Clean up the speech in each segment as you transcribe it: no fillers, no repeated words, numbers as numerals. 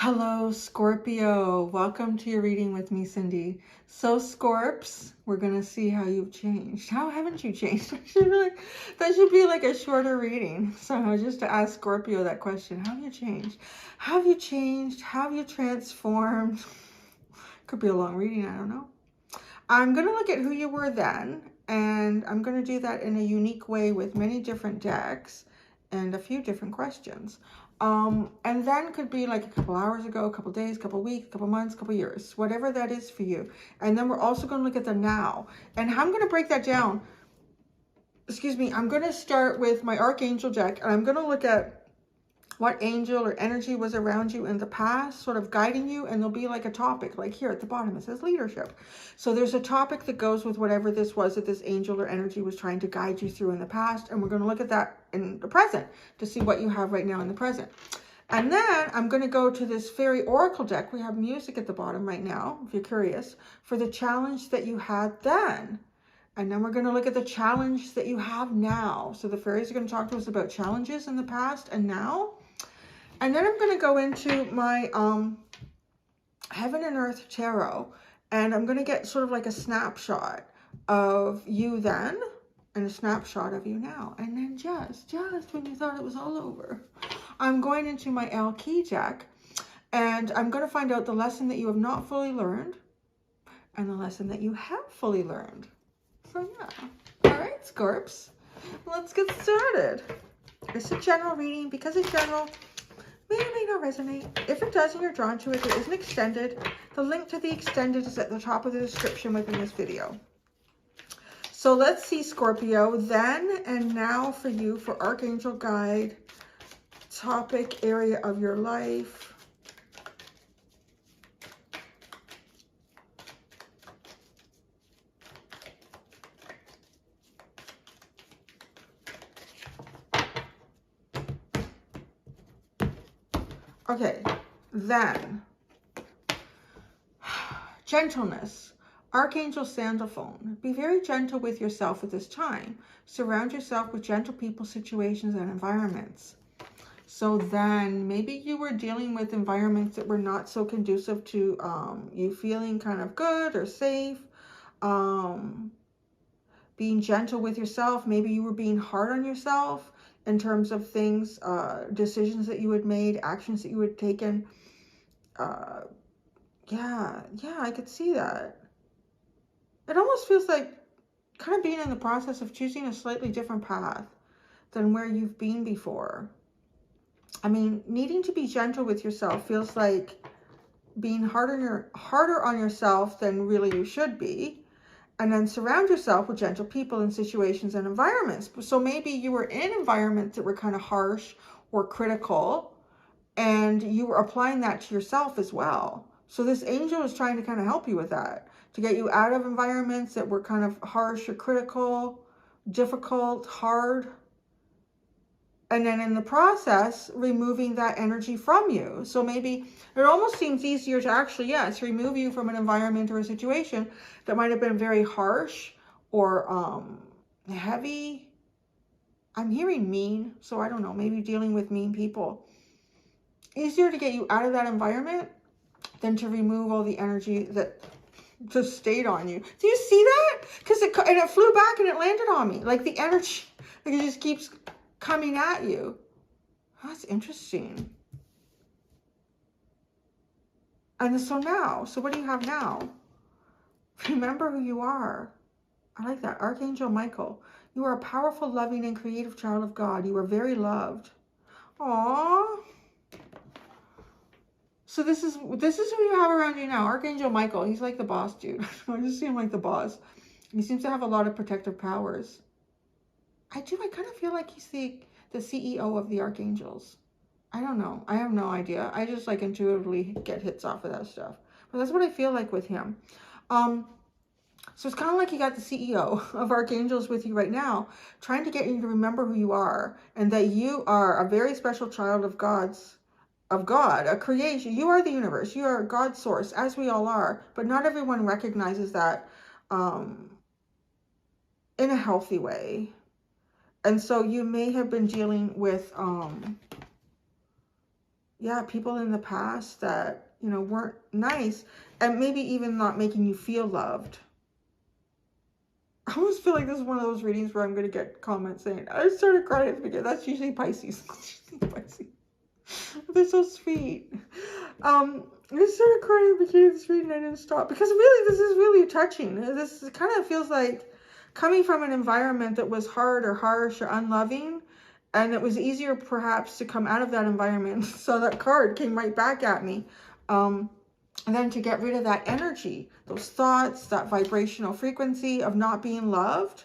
Hello, Scorpio. Welcome to your reading with me, Cindy. So, Scorps, we're going to see how you've changed. How haven't you changed? That should be like a shorter reading. So, just to ask Scorpio that question, how have you changed? How have you changed? How have you transformed? Could be a long reading, I don't know. I'm going to look at who you were then, and I'm going to do that in a unique way with many different decks and a few different questions. And then could be like a couple hours ago, a couple days, a couple weeks, a couple months, a couple years, whatever that is for you. And then we're also going to look at the now. And how I'm going to break that down, excuse me, I'm going to start with my Archangel deck, and I'm going to look at what angel or energy was around you in the past, sort of guiding you, and there'll be like a topic, like here at the bottom, it says leadership. So there's a topic that goes with whatever this was that this angel or energy was trying to guide you through in the past, and we're going to look at that in the present to see what you have right now in the present. And then I'm going to go to this fairy oracle deck. We have music at the bottom right now, if you're curious, for the challenge that you had then. And then we're going to look at the challenge that you have now. So the fairies are going to talk to us about challenges in the past and now. And then I'm going to go into my Heaven and Earth Tarot, and I'm going to get sort of like a snapshot of you then and a snapshot of you now. And then just when you thought it was all over, I'm going into my El Key deck, and I'm going to find out the lesson that you have not fully learned and the lesson that you have fully learned. So yeah. All right, Scorps, let's get started. It's a general reading. Because it's general, may or may not resonate. If it does and you're drawn to it, there is an extended. The link to the extended is at the top of the description within this video. So let's see, Scorpio, then and now for you, for Archangel Guide, topic, area of your life. Okay, then, gentleness. Archangel Sandalphone. Be very gentle with yourself at this time. Surround yourself with gentle people, situations, and environments. So then, maybe you were dealing with environments that were not so conducive to you feeling kind of good or safe. Being gentle with yourself. Maybe you were being hard on yourself in terms of things, decisions that you had made, actions that you had taken. Yeah, I could see that. It almost feels like kind of being in the process of choosing a slightly different path than where you've been before. I mean, needing to be gentle with yourself feels like being harder on yourself than really you should be. And then surround yourself with gentle people and situations and environments. So maybe you were in environments that were kind of harsh or critical, and you were applying that to yourself as well. So this angel is trying to kind of help you with that, to get you out of environments that were kind of harsh or critical, difficult, hard. And then in the process, removing that energy from you. So maybe it almost seems easier to actually, yes, remove you from an environment or a situation that might have been very harsh or heavy. I'm hearing mean, so I don't know, maybe dealing with mean people. Easier to get you out of that environment than to remove all the energy that just stayed on you. Do you see that? Because it flew back and it landed on me. Like the energy, like it just keeps coming at you. That's interesting. And so now, so what do you have now? Remember who you are. I like that. Archangel Michael. You are a powerful, loving, and creative child of God. You are very loved. Aww. So this is who you have around you now. Archangel Michael. He's like the boss dude. I just see him like the boss. He seems to have a lot of protective powers. I kind of feel like he's the CEO of the archangels. I don't know. I have no idea. I just like intuitively get hits off of that stuff. But that's what I feel like with him. So it's kind of like you got the CEO of archangels with you right now, trying to get you to remember who you are, and that you are a very special child of God, a creation. You are the universe. You are God's source, as we all are. But not everyone recognizes that in a healthy way. And so you may have been dealing with yeah, people in the past that, you know, weren't nice and maybe even not making you feel loved. I always feel like this is one of those readings where I'm going to get comments saying, I started crying at the beginning. That's usually Pisces. Pisces. They're so sweet. I started crying at the beginning of this reading and I didn't stop. Because really, this is really touching. This kind of feels like coming from an environment that was hard or harsh or unloving. And it was easier perhaps to come out of that environment. So that card came right back at me. And then to get rid of that energy, those thoughts, that vibrational frequency of not being loved.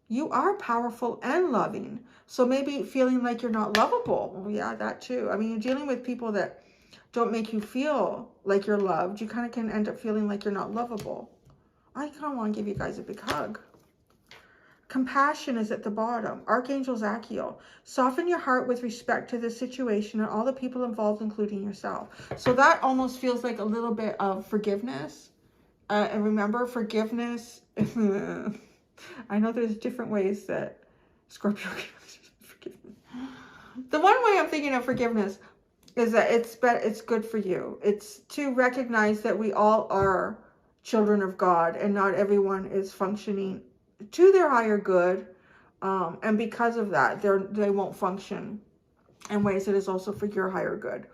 You are powerful and loving. So maybe feeling like you're not lovable. Well, yeah, that too. I mean, you're dealing with people that don't make you feel like you're loved. You kind of can end up feeling like you're not lovable. I kind of want to give you guys a big hug. Compassion is at the bottom. Archangel Zachiel. Soften your heart with respect to the situation and all the people involved, including yourself. So that almost feels like a little bit of forgiveness. And remember, forgiveness. I know there's different ways that Scorpio can forgive me. The one way I'm thinking of forgiveness is that it's good for you. It's to recognize that we all are children of God and not everyone is functioning to their higher good, and because of that, they won't function in ways that is also for your higher good.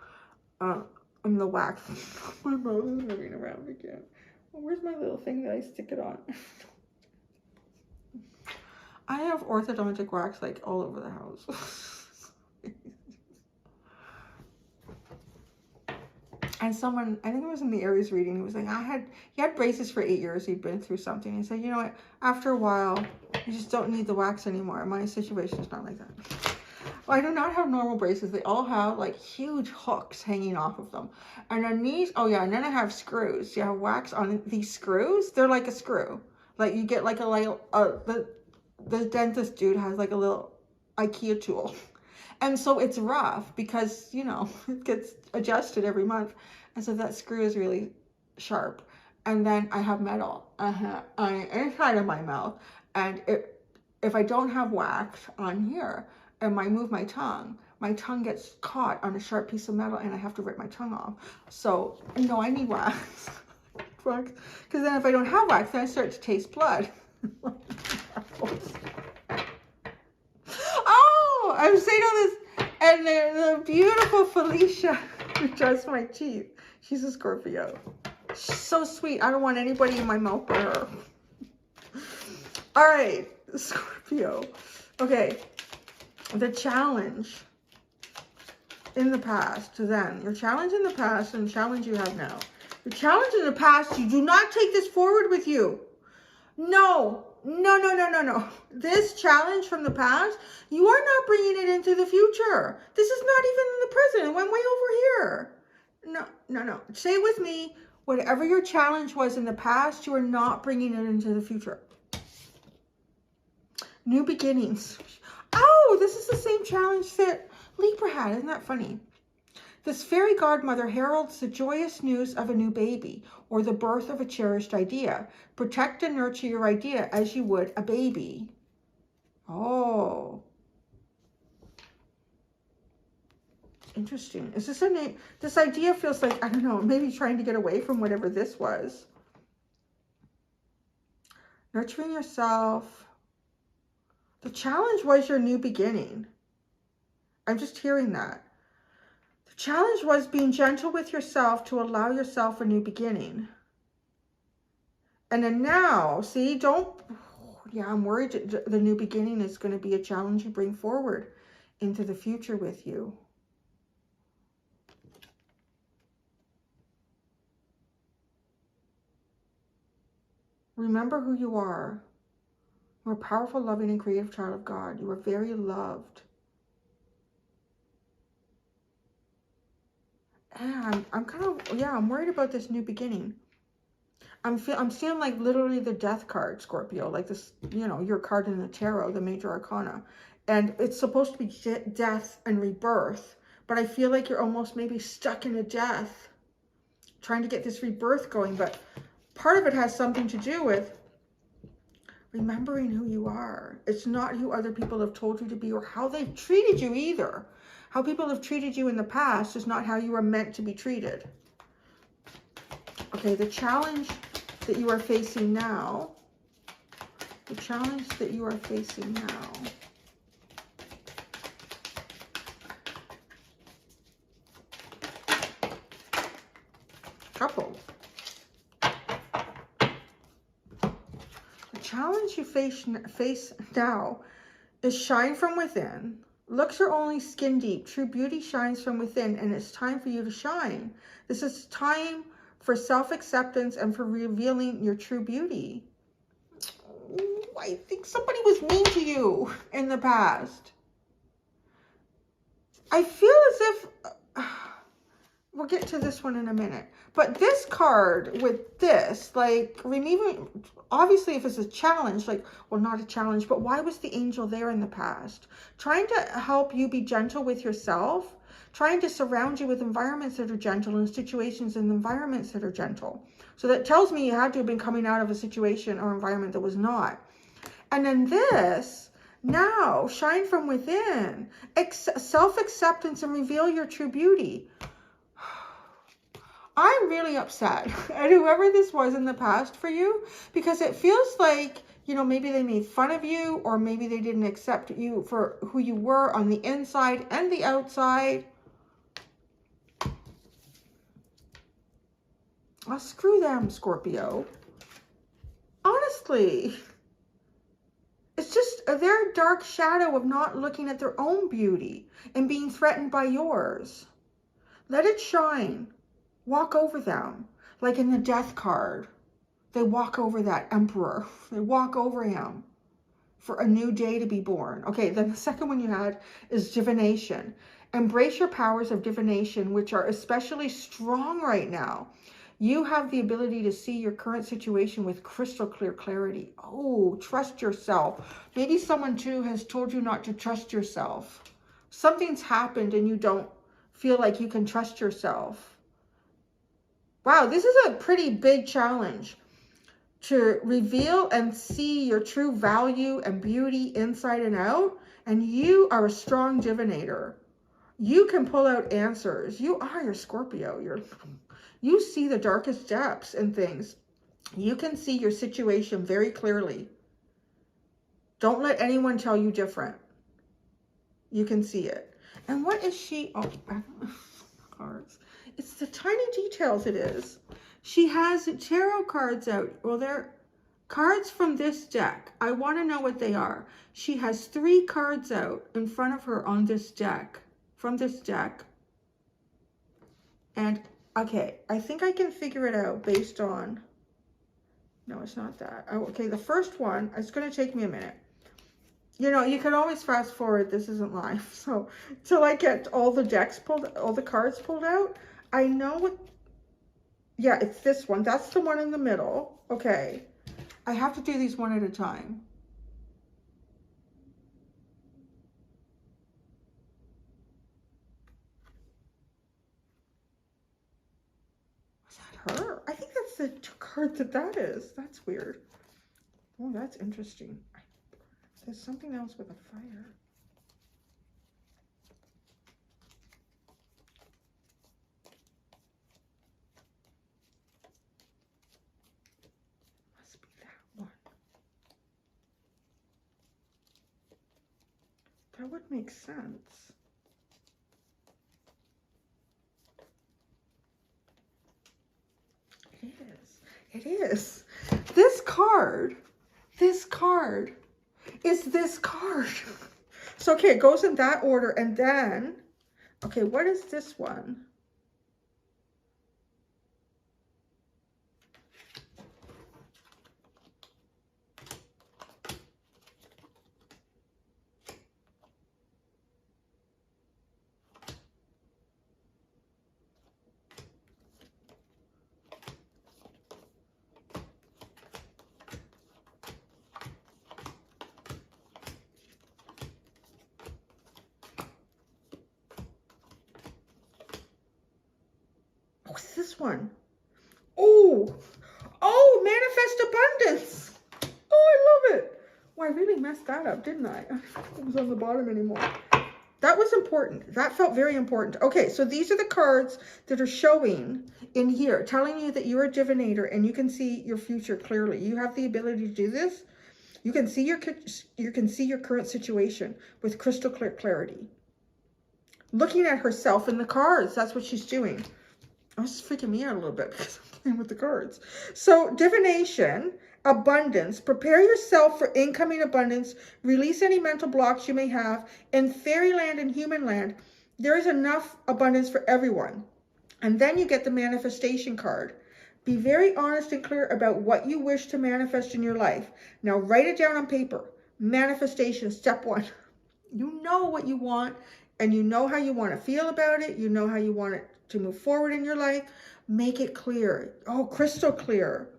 I'm the wax. My mouth is moving around again. Where's my little thing that I stick it on? I have orthodontic wax like all over the house. And someone, I think it was in the Aries reading, he was like, he had braces for 8 years. He'd been through something. He said, you know what, after a while, you just don't need the wax anymore. My situation's not like that. Well, I do not have normal braces. They all have like huge hooks hanging off of them. And on these, oh yeah, and then I have screws. You have wax on these screws. They're like a screw. Like you get like a little, the dentist dude has like a little IKEA tool. And so it's rough because, you know, it gets adjusted every month. And so that screw is really sharp. And then I have metal on inside of my mouth. And if I don't have wax on here and I move my tongue gets caught on a sharp piece of metal and I have to rip my tongue off. So, no, I need wax. Because then if I don't have wax, then I start to taste blood. Oh, I'm saying all this, and the beautiful Felicia who does my teeth. She's a Scorpio. She's so sweet. I don't want anybody in my mouth but her. All right, Scorpio. Okay, the challenge in the past to them. Your challenge in the past and the challenge you have now. Your challenge in the past, you do not take this forward with you. No. This challenge from the past, you are not bringing it into the future. This is not even in the present. It went way over here. No. Say it with me. Whatever your challenge was in the past, you are not bringing it into the future. New beginnings. Oh, this is the same challenge that Libra had. Isn't that funny? This fairy godmother heralds the joyous news of a new baby or the birth of a cherished idea. Protect and nurture your idea as you would a baby. Oh. Interesting. Is this a name? This idea feels like, I don't know, maybe trying to get away from whatever this was. Nurturing yourself. The challenge was your new beginning. I'm just hearing that. Challenge was being gentle with yourself to allow yourself a new beginning. And then now, see, I'm worried the new beginning is going to be a challenge you bring forward into the future with you. Remember who you are. You're a powerful, loving, and creative child of God. You are very loved. And I'm worried about this new beginning. I'm seeing like literally the death card, Scorpio, like this, you know, your card in the tarot, the major arcana. And it's supposed to be death and rebirth, but I feel like you're almost maybe stuck in a death, trying to get this rebirth going. But part of it has something to do with remembering who you are. It's not who other people have told you to be or how they've treated you either. How people have treated you in the past is not how you are meant to be treated. Okay, the challenge that you are facing now. The challenge that you are facing now. Couple. The challenge you face now is shine from within. Looks are only skin deep. True beauty shines from within, and it's time for you to shine. This is time for self-acceptance and for revealing your true beauty. Ooh, I think somebody was mean to you in the past. I feel as if... we'll get to this one in a minute. But this card with this, like, removing... Obviously, if it's a challenge, like, well, not a challenge, but why was the angel there in the past? Trying to help you be gentle with yourself. Trying to surround you with environments that are gentle and situations and environments that are gentle. So that tells me you had to have been coming out of a situation or environment that was not. And then this, now, shine from within. Self-acceptance and reveal your true beauty. I'm really upset at whoever this was in the past for you, because it feels like, you know, maybe they made fun of you, or maybe they didn't accept you for who you were on the inside and the outside. Oh, screw them, Scorpio. Honestly, it's just their dark shadow of not looking at their own beauty and being threatened by yours. Let it shine. Walk over them. Like in the death card, they walk over that emperor. They walk over him for a new day to be born. Okay, then the second one you had is divination. Embrace your powers of divination, which are especially strong right now. You have the ability to see your current situation with crystal clear clarity. Oh, trust yourself. Maybe someone too has told you not to trust yourself. Something's happened and you don't feel like you can trust yourself. Wow, this is a pretty big challenge to reveal and see your true value and beauty inside and out. And you are a strong divinator. You can pull out answers. You are your Scorpio. You see the darkest depths in things. You can see your situation very clearly. Don't let anyone tell you different. You can see it. And what is she? Oh, cards. It's the tiny details it is. She has tarot cards out. Well, they're cards from this deck. I want to know what they are. She has 3 cards out in front of her on this deck. From this deck. And, okay, I think I can figure it out based on... No, it's not that. Oh, okay, the first one, it's going to take me a minute. You know, you can always fast forward. This isn't live. So, till I get all the decks pulled, all the cards pulled out, I know what... Yeah, it's this one. That's the one in the middle. Okay. I have to do these one at a time. Was that her? I think that's the card that is. That's weird. Oh, that's interesting. There's something else with a fire. Must be that one. That would make sense. It is. It is. This card is this card. So, okay, it goes in that order. And then, okay, what is this one? What's this one? Oh, manifest abundance. Oh, I love it. Well, I really messed that up, didn't I? It was on the bottom anymore. That was important. That felt very important. Okay, so these are the cards that are showing in here, telling you that you're a divinator and you can see your future clearly. You have the ability to do this. You can see your current situation with crystal clear clarity. Looking at herself in the cards, that's what she's doing. Oh, this is freaking me out a little bit because I'm playing with the cards. So divination, abundance, prepare yourself for incoming abundance, release any mental blocks you may have. In fairyland and human land, there is enough abundance for everyone. And then you get the manifestation card. Be very honest and clear about what you wish to manifest in your life. Now write it down on paper. Manifestation, step 1. You know what you want and you know how you want to feel about it. You know how you want it to move forward in your life. Make it clear. Oh, crystal clear.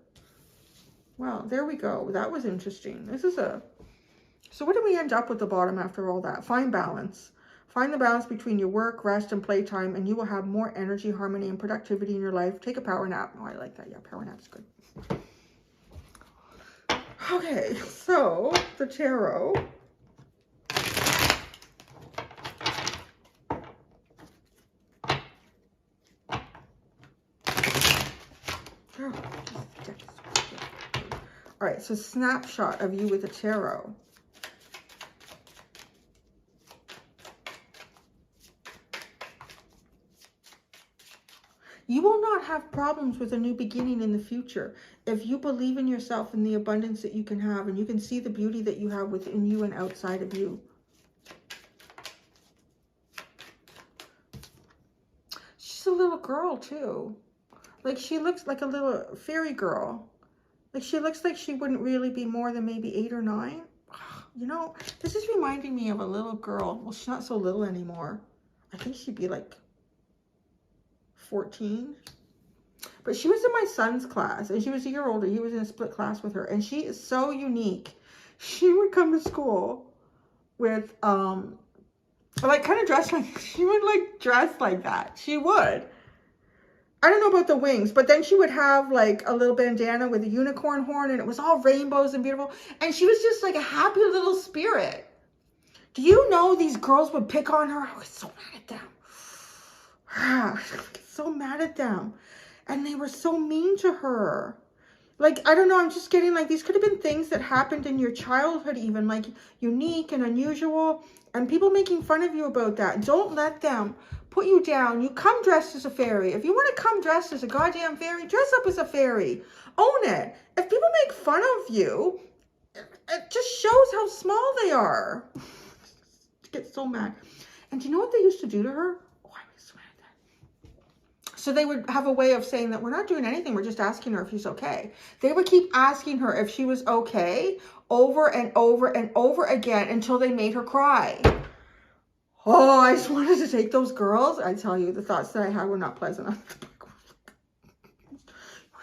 Well, there we go. That was interesting. So what do we end up with the bottom after all that? Find balance. Find the balance between your work, rest, and playtime, and you will have more energy, harmony, and productivity in your life. Take a power nap. Oh, I like that. Yeah, power nap's good. Okay, so the tarot. All right, so snapshot of you with the tarot. You will not have problems with a new beginning in the future if you believe in yourself and the abundance that you can have, and you can see the beauty that you have within you and outside of you. She's a little girl too. Like she looks like a little fairy girl. Like she looks like she wouldn't really be more than maybe 8 or 9. You know, this is reminding me of a little girl. Well, she's not so little anymore. I think she'd be like 14. But she was in my son's class and she was a year older. He was in a split class with her and she is so unique. She would come to school with like kind of dressed like, she would like dress like that. She would. I don't know about the wings, but then she would have like a little bandana with a unicorn horn and it was all rainbows and beautiful. And she was just like a happy little spirit. Do you know these girls would pick on her? I was so mad at them. So mad at them. And they were so mean to her. Like, I don't know, I'm just getting like, these could have been things that happened in your childhood even, like unique and unusual. And people making fun of you about that. Don't let them put you down. You come dressed as a fairy. If you want to come dressed as a goddamn fairy, dress up as a fairy. Own it. If people make fun of you, it just shows how small they are. I get so mad. And do you know what they used to do to her? Oh, I was mad at that. So they would have a way of saying that we're not doing anything. We're just asking her if she's okay. They would keep asking her if she was okay over and over and over again until they made her cry. Oh, I just wanted to take those girls. I tell you, the thoughts that I had were not pleasant. You're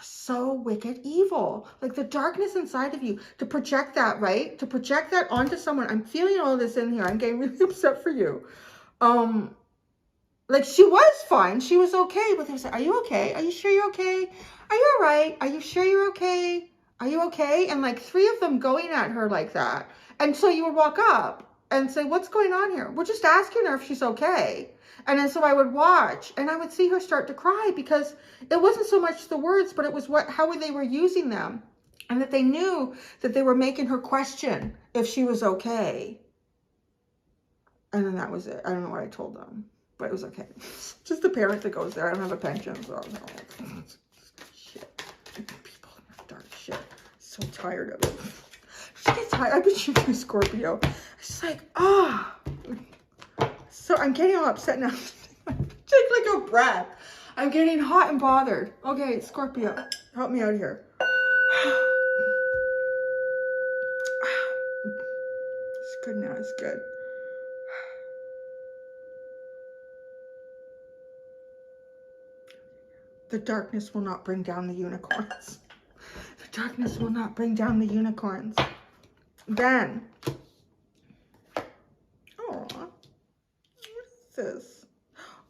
so wicked evil. Like the darkness inside of you, to project that, right? To project that onto someone. I'm feeling all this in here. I'm getting really upset for you. Like she was fine. She was okay. But they were saying, are you okay? Are you sure you're okay? Are you all right? Are you sure you're okay? Are you okay? And like 3 of them going at her like that. And so you would walk up and say, what's going on here? We're just asking her if she's okay. And then so I would watch and I would see her start to cry because it wasn't so much the words, but it was how they were using them. And that they knew that they were making her question if she was okay. And then that was it. I don't know what I told them, but it was okay. Just the parent that goes there. I don't have a pension, so shit. People in the dark shit. So tired of it. I get tired. I've been shooting Scorpio. It's like, So I'm getting all upset now. Take like a breath. I'm getting hot and bothered. Okay, Scorpio, help me out here. It's good now. It's good. The darkness will not bring down the unicorns. The darkness will not bring down the unicorns. Then, oh, what is this?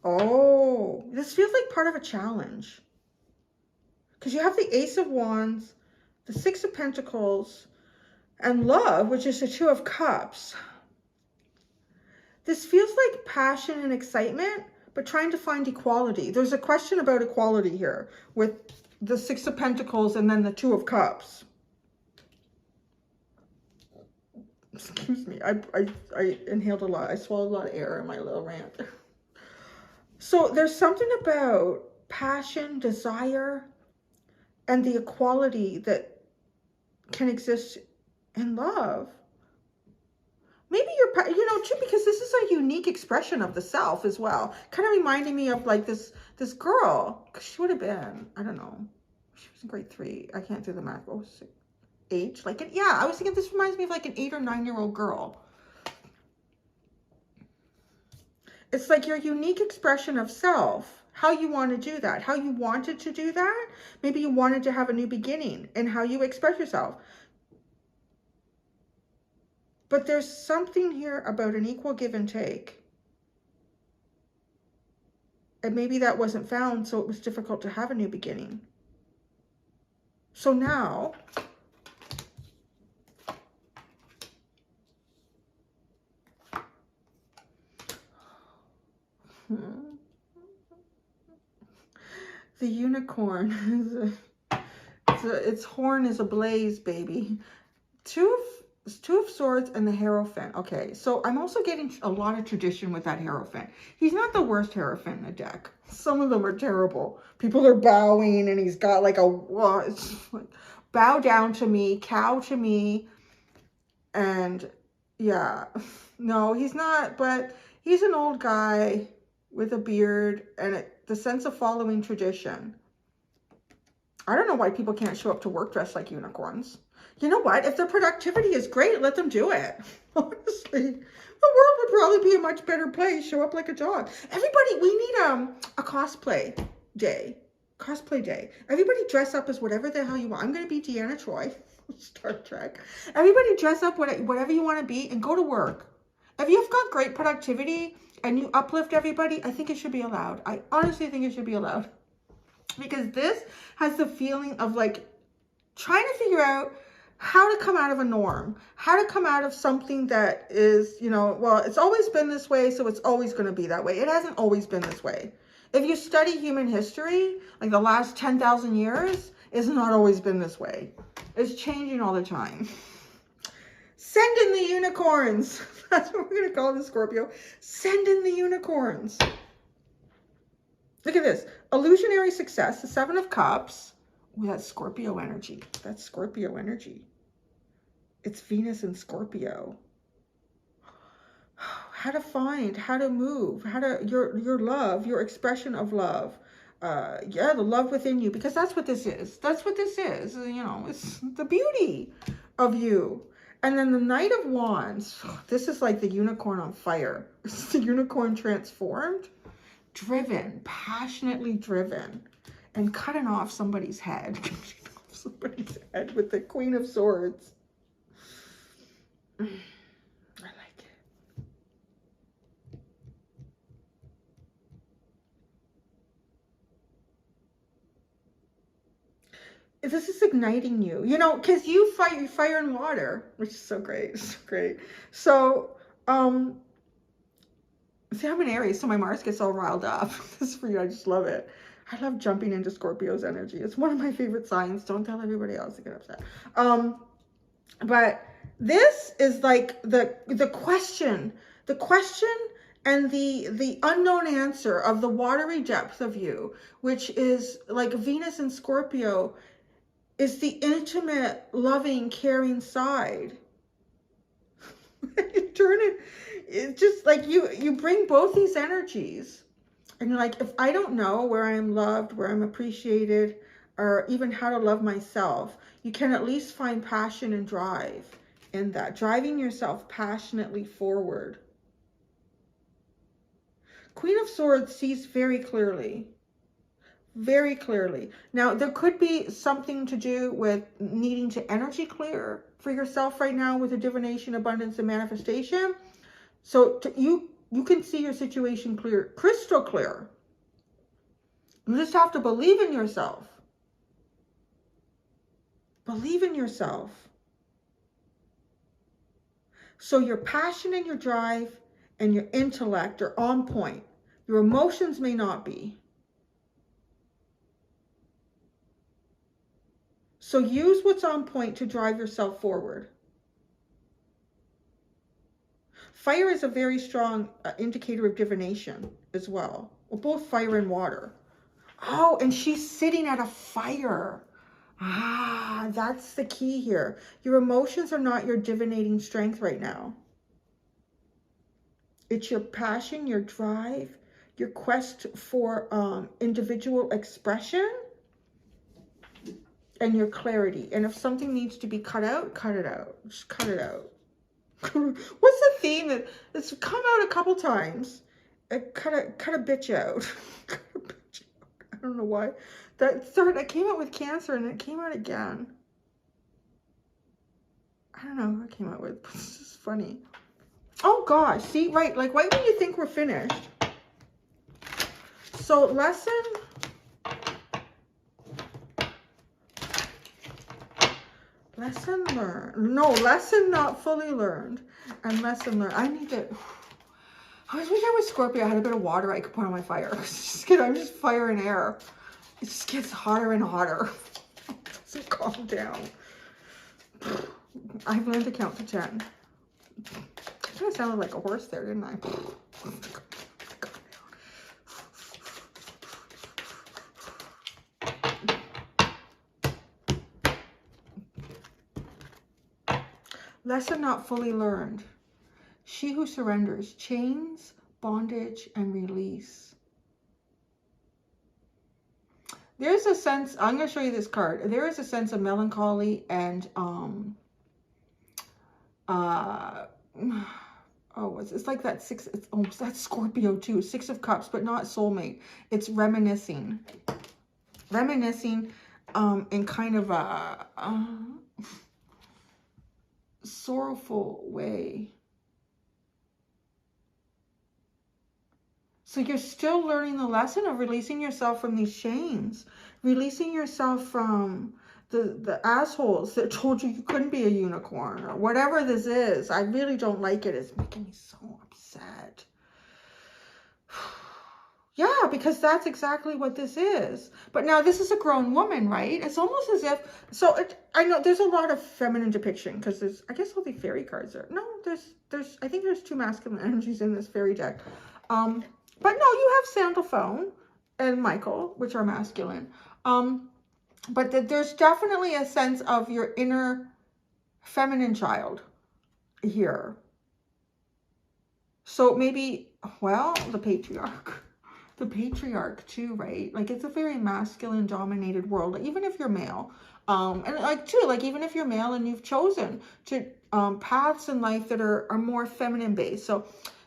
Oh, this feels like part of a challenge. Because you have the Ace of Wands, the 6 of Pentacles, and Love, which is the 2 of Cups. This feels like passion and excitement, but trying to find equality. There's a question about equality here with the Six of Pentacles and then the Two of Cups. Excuse me, I inhaled a lot. I swallowed a lot of air in my little rant. So there's something about passion, desire, and the equality that can exist in love. Maybe you're, you know, too, because this is a unique expression of the self as well. Kind of reminding me of like this girl. She would have been, I don't know. She was in grade 3. I can't do the math. What was it? Age? Like, yeah, I was thinking this reminds me of like an 8 or 9-year-old girl. It's like your unique expression of self. How you want to do that. How you wanted to do that. Maybe you wanted to have a new beginning in how you express yourself. But there's something here about an equal give and take. And maybe that wasn't found, so it was difficult to have a new beginning. So now, the unicorn, its horn is ablaze, baby. Two of Swords and the Hierophant. Okay, so I'm also getting a lot of tradition with that Hierophant. He's not the worst Hierophant in the deck. Some of them are terrible. People are bowing and he's got like it's like, bow down to me, cow to me. And yeah, no, he's not, but he's an old guy with a beard and the sense of following tradition. I don't know why people can't show up to work dressed like unicorns. You know what? If their productivity is great, let them do it. Honestly, the world would probably be a much better place. Show up like a dog. Everybody, we need a cosplay day. Cosplay day. Everybody dress up as whatever the hell you want. I'm going to be Deanna Troi, Star Trek. Everybody dress up whatever you want to be and go to work. If you've got great productivity and you uplift everybody, I think it should be allowed. I honestly think it should be allowed. Because this has the feeling of like trying to figure out how to come out of a norm, how to come out of something that is, you know, well, it's always been this way, so it's always going to be that way. It hasn't always been this way. If you study human history, like the last 10,000 years, it's not always been this way. It's changing all the time. Send in the unicorns. That's what we're going to call the Scorpio. Send in the unicorns. Look at this. Illusionary success, the 7 of Cups. Ooh, that's Scorpio energy. That's Scorpio energy. It's Venus in Scorpio. How to find, how to move, how to, your love, your expression of love. Yeah, the love within you, because that's what this is. That's what this is. You know, it's the beauty of you. And then the Knight of Wands. This is like the unicorn on fire. This is the unicorn transformed. Driven, passionately driven, and cutting off somebody's head. Somebody's head with the Queen of Swords. I like it. This is igniting you, you know, because you fight fire and water, which is so great. It's so great. So, see, I'm an Aries, so my Mars gets all riled up. This is for you. I just love it. I love jumping into Scorpio's energy. It's one of my favorite signs. Don't tell everybody else to get upset. But this is like the question and the unknown answer of the watery depth of you, which is like Venus in Scorpio, is the intimate, loving, caring side. You turn it. It's just like you bring both these energies and you're like, if I don't know where I'm loved, where I'm appreciated, or even how to love myself, you can at least find passion and drive in that, driving yourself passionately forward. Queen of Swords sees very clearly. Very clearly. Now, there could be something to do with needing to energy clear for yourself right now with the divination, abundance, and manifestation. So you can see your situation clear, crystal clear. You just have to believe in yourself. Believe in yourself. So your passion and your drive and your intellect are on point. Your emotions may not be. So use what's on point to drive yourself forward. Fire is a very strong indicator of divination as well. Well, both fire and water. Oh, and she's sitting at a fire. Ah, that's the key here. Your emotions are not your divinating strength right now. It's your passion, your drive, your quest for individual expression, and your clarity. And if something needs to be cut out, cut it out. Just cut it out. What's the theme that's come out a couple times? Cut a bitch out. Cut a bitch out. I don't know why. That came out with Cancer and it came out again. I don't know what it came out with, but this is funny. Oh gosh, see, right, like right when you think we're finished. So lesson learned. No, lesson not fully learned. And lesson learned. I need to, I wish I was Scorpio. I had a bit of water I could put on my fire. I'm just fire and air. It just gets hotter and hotter. It doesn't calm down. I've learned to count to 10. I kind of sounded like a horse there, didn't I? Lesson not fully learned. She who surrenders, chains, bondage, and release. There's a sense, I'm going to show you this card. There is a sense of melancholy and, it's like that six, it's almost, that's Scorpio too. 6 of Cups, but not soulmate. It's reminiscing. Reminiscing in kind of a sorrowful way. So you're still learning the lesson of releasing yourself from these chains, releasing yourself from the assholes that told you you couldn't be a unicorn or whatever this is. I really don't like it. It's making me so upset. Yeah, because that's exactly what this is. But now this is a grown woman, right? It's almost as if, I know there's a lot of feminine depiction because there's, I guess all the fairy cards are, no, I think there's 2 masculine energies in this fairy deck. But no, you have Sandalphone and Michael, which are masculine. But there's definitely a sense of your inner feminine child here. So maybe, well, the patriarch. The patriarch too, right? Like it's a very masculine dominated world, even if you're male. And like too, like even if you're male and you've chosen to paths in life that are more feminine based.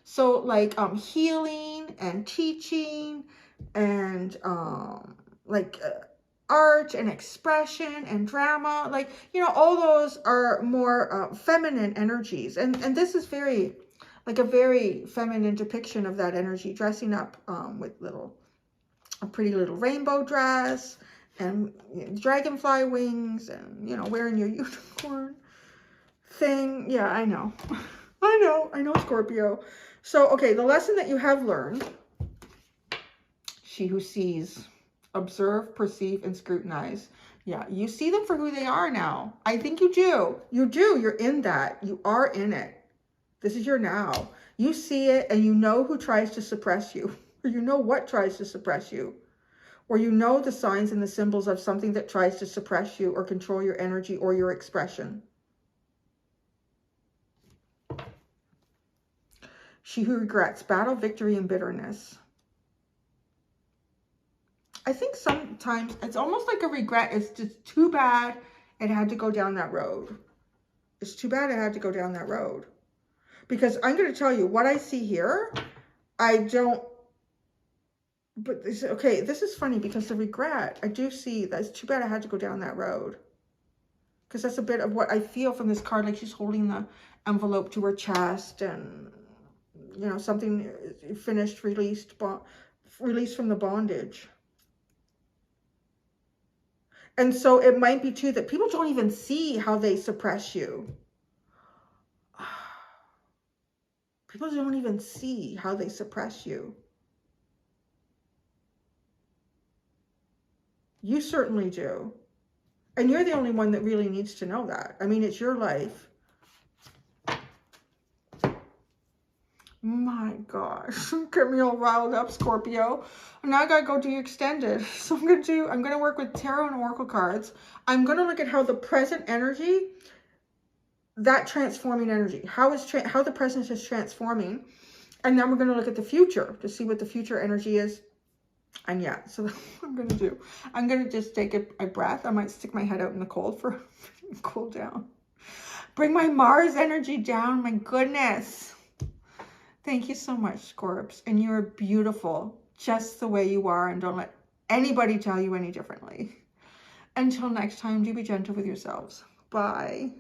So like healing and teaching and art and expression and drama, like, you know, all those are more feminine energies. And this is very, like a very feminine depiction of that energy, dressing up with a pretty little rainbow dress and, you know, dragonfly wings and, you know, wearing your unicorn thing. Yeah, I know. I know Scorpio. So, okay, the lesson that you have learned, she who sees, observe, perceive, and scrutinize. Yeah, you see them for who they are now. I think you do. You do. You're in that. You are in it. This is your now. You see it and you know who tries to suppress you. Or you know what tries to suppress you. Or you know the signs and the symbols of something that tries to suppress you or control your energy or your expression. She who regrets, battle, victory, and bitterness. I think sometimes it's almost like a regret. It's just too bad it had to go down that road. It's too bad it had to go down that road. Because I'm going to tell you what I see here. I don't, but this, okay, this is funny because the regret, I do see that it's too bad I had to go down that road. Because that's a bit of what I feel from this card. Like she's holding the envelope to her chest and, you know, something finished, released from the bondage. And so it might be too that people don't even see how they suppress you. People don't even see how they suppress you. You certainly do. And you're the only one that really needs to know that. I mean, it's your life. My gosh, get me all riled up, Scorpio. Now I gotta go do extended. So I'm gonna work with tarot and oracle cards. I'm gonna look at how the present energy, that transforming energy, how the present is transforming. And then we're gonna look at the future to see what the future energy is. And yeah, so that's what I'm gonna do. I'm gonna just take a breath. I might stick my head out in the cold for cool down. Bring my Mars energy down, my goodness. Thank you so much, Scorps. And you're beautiful just the way you are. And don't let anybody tell you any differently. Until next time, do be gentle with yourselves. Bye.